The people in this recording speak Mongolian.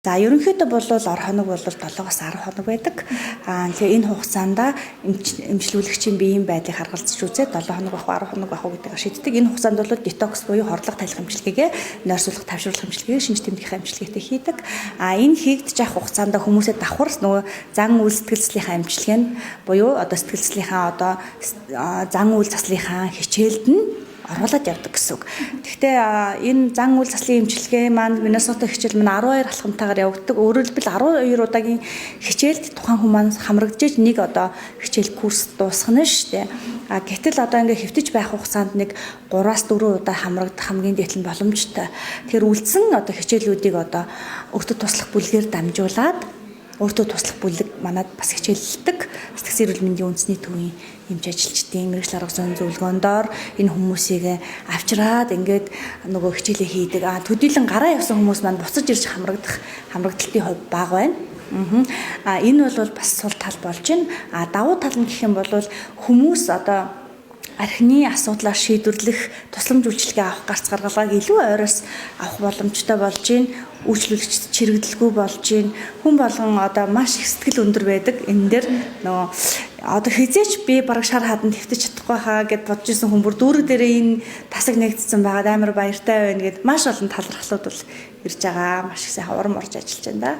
За ерөнхийдөө бол ор хоног бол 7-10 хоног байдаг. Тэгэхээр энэ хугацаанд эмчлүүлэгчийн биеийн байдлыг харгалзаж үзээд 7 хоног бах 10 хоног бах гэдгийг шийддэг. Энэ хугацаанд бол детокс буюу хорлох тайлах эмчилгээгээ, нойрсуулах, тавшруулах эмчилгээгээ, шинж тэмдгийнхаа эмчилгээтэй хийдэг. Энэ хийгдэж авах хугацаанд хүмүүсээ давхар нөгөө зан үйл сэтгэлзлийнхаа эмчилгээ нь буюу одоо сэтгэлзлийнхаа одоо зан үйл заслынхаа хичээлд нь оруулаад явдаг гэсэн үг. Гэхдээ энэ зан үйл заслын эмчилгээ маань Миннесота хичээл маань 12 алхамтайгаар явагддаг. Өөрөөр хэлбэл 12 удаагийн хичээлд тухайн хүмүүс хамрагдж нэг одоо хичээл курс дуусгана шүү дээ. Гэтэл одоо ингээ хэвтэж байх хугацаанд нэг 3-4 удаа хамрагдах хамгийн дээд нь боломжтой. Тэгэхээр үлдсэн одоо хичээлүүдийг одоо өөртөө туслах бүлгээр дамжуулаад өөртөө туслах бүлэг манад бас хичээлэлдэг. Сэтгцэн эрүүл мэндийн үндэсний төвийн эмч ажилчдын мэрэгжил арга зүйн зөвлөгөөндөө энэ хүмүүсийг авчираад ингээд нөгөө хичээлээ хийдэг. Төдийлөн гараа явсан хүмүүс маань буцаж ирж хамрагдалтын хувь бага байна. Энэ бол бас сул тал болж байна. Давуу тал нь гэх юм бол хүмүүс одоо архины асуудлаар шийдвэрлэх тусламж үйлчилгээ авах гарц гаргалгааг илүү ойроос авах боломжтой болж байна. Үйлчлүүлэгчд чирэгдэлгүй болж байна. Хүн болгон одоо маш их сэтгэл өндөр байдаг. Энэ дээр нөгөө одоо хизээч би бараг шар хаданд хэвтэж чадахгүй хаа гэд бодож исэн хүн бүр дүүрэг дээрээ энэ тасаг нэгдсэн байгаад амар баяртай байна гэд маш олон талархлууд бол ирж байгаа. Маш их сайн урам орж ажиллаж байна да.